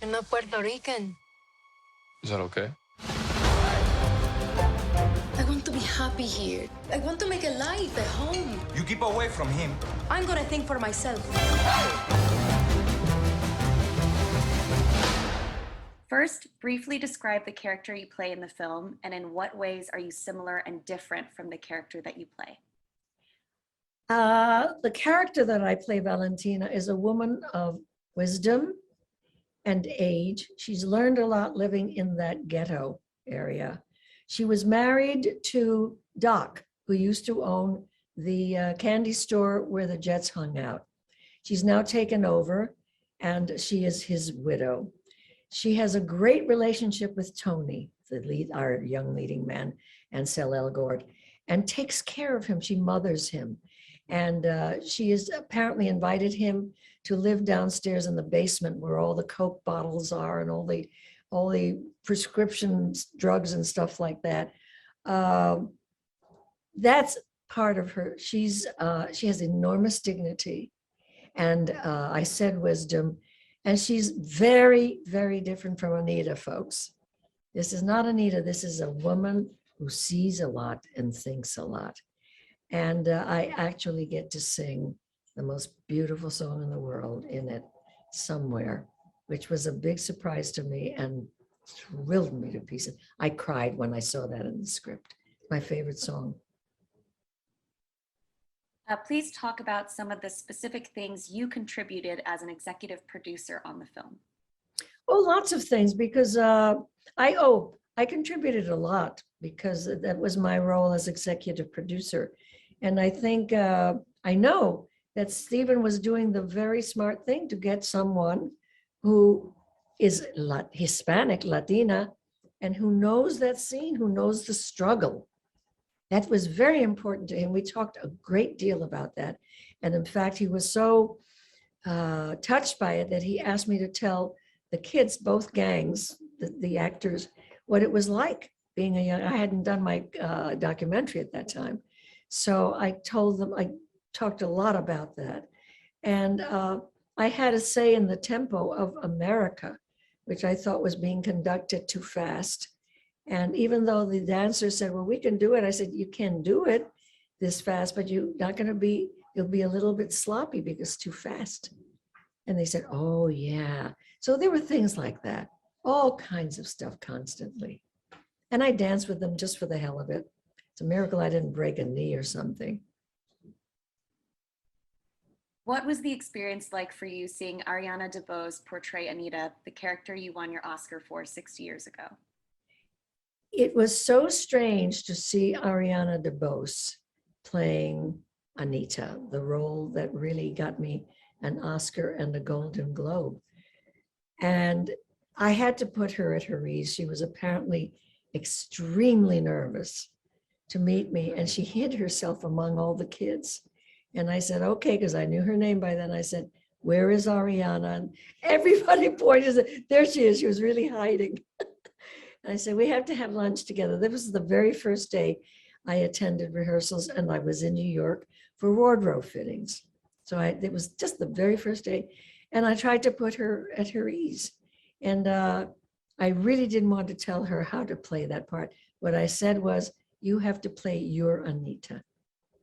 I'm a Puerto Rican. Is that okay? I want to be happy here. I want to make a life, a home. You keep away from him. I'm gonna think for myself. First, briefly describe the character you play in the film, and in what ways are you similar and different from the character that you play? The character that I play, Valentina, is a woman of wisdom and age. She's learned a lot living in that ghetto area. She was married to Doc, who used to own the candy store where the Jets hung out. She's now taken over, and she is his widow. She has a great relationship with Tony, our young leading man, Ansel Elgort, and takes care of him. She mothers him. And she has apparently invited him to live downstairs in the basement where all the Coke bottles are and all the prescription drugs and stuff like that. That's part of her. She has enormous dignity, and I said wisdom. And she's very, very different from Anita, folks. This is not Anita. This is a woman who sees a lot and thinks a lot. And I actually get to sing the most beautiful song in the world in it somewhere, which was a big surprise to me and thrilled me to pieces. I cried when I saw that in the script. My favorite song. Please talk about some of the specific things you contributed as an executive producer on the film. Oh, lots of things, because I contributed a lot because that was my role as executive producer. And I think, I know that Stephen was doing the very smart thing to get someone who is Hispanic, Latina, and who knows that scene, who knows the struggle. That was very important to him. We talked a great deal about that. And in fact, he was so touched by it that he asked me to tell the kids, both gangs, the actors, what it was like being a young, I hadn't done my documentary at that time. So I told them, I talked a lot about that. And I had a say in the tempo of America, which I thought was being conducted too fast. And even though the dancer said, well, we can do it, I said, you can do it this fast, but you're not going to be, you'll be a little bit sloppy because it's too fast. And they said, oh, yeah. So there were things like that, all kinds of stuff constantly. And I danced with them just for the hell of it. It's a miracle I didn't break a knee or something. What was the experience like for you seeing Ariana DeBose portray Anita, the character you won your Oscar for 6 years ago? It was so strange to see Ariana DeBose playing Anita, the role that really got me an Oscar and a Golden Globe. And I had to put her at her ease. She was apparently extremely nervous to meet me, and she hid herself among all the kids. And I said, okay, because I knew her name by then. I said, where is Ariana? And everybody pointed, there she is. She was really hiding. And I said, we have to have lunch together. This was the very first day I attended rehearsals, and I was in New York for wardrobe fittings. So it was just the very first day. And I tried to put her at her ease. And I really didn't want to tell her how to play that part. What I said was, you have to play your Anita.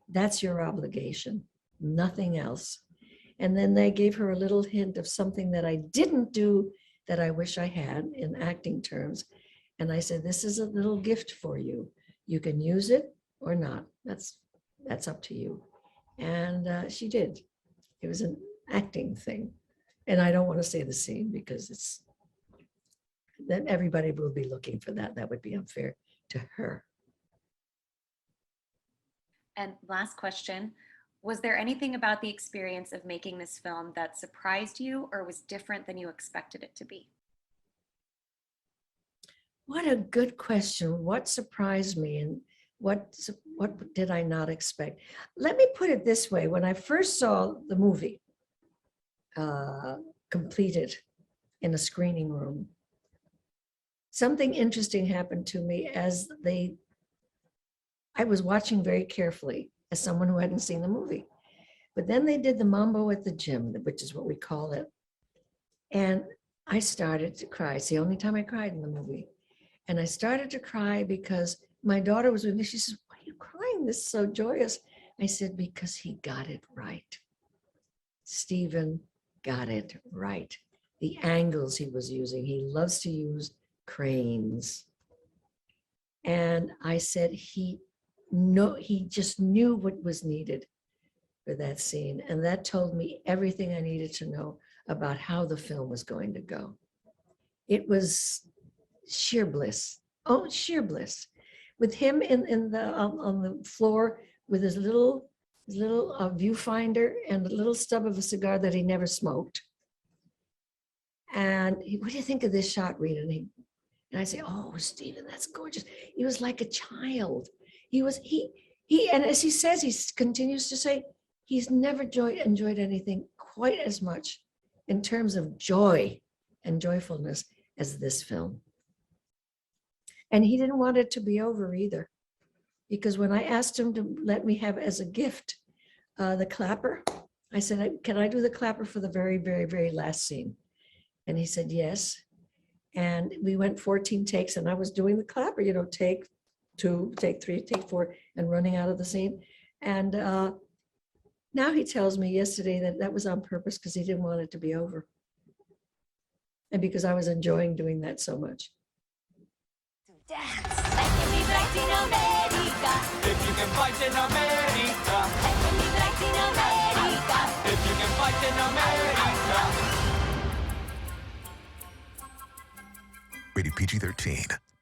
That's your obligation, nothing else. And then they gave her a little hint of something that I didn't do that I wish I had in acting terms. And I said, this is a little gift for you. You can use it or not. That's up to you. And she did. It was an acting thing. And I don't want to say the scene because then everybody will be looking for that. That would be unfair to her. And last question, was there anything about the experience of making this film that surprised you or was different than you expected it to be? What a good question. What surprised me and what did I not expect? Let me put it this way. When I first saw the movie completed in a screening room, something interesting happened to me as I was watching very carefully as someone who hadn't seen the movie. But then they did the mambo at the gym, which is what we call it. And I started to cry. It's the only time I cried in the movie. And I started to cry because my daughter was with me. She says, "Why are you crying? This is so joyous." I said, "Because he got it right. Stephen got it right. The angles he was using, he loves to use cranes." And I said, he just knew what was needed for that scene. And that told me everything I needed to know about how the film was going to go. It was sheer bliss. Oh, sheer bliss. With him in the on the floor with his little viewfinder and a little stub of a cigar that he never smoked. And what do you think of this shot, Rita? And I say, "Oh, Stephen, that's gorgeous." He was like a child. And as he says, he continues to say, he's never enjoyed anything quite as much in terms of joy and joyfulness as this film. And he didn't want it to be over either, because when I asked him to let me have as a gift the clapper, I said, "Can I do the clapper for the very, very, very last scene?" And he said, "Yes." And we went 14 takes, and I was doing the clapper, take 2, take 3, take 4, and running out of the scene. And now he tells me yesterday that was on purpose because he didn't want it to be over. And because I was enjoying doing that so much. Dance. If you can fight in America. If you can fight in America. Rated PG-13.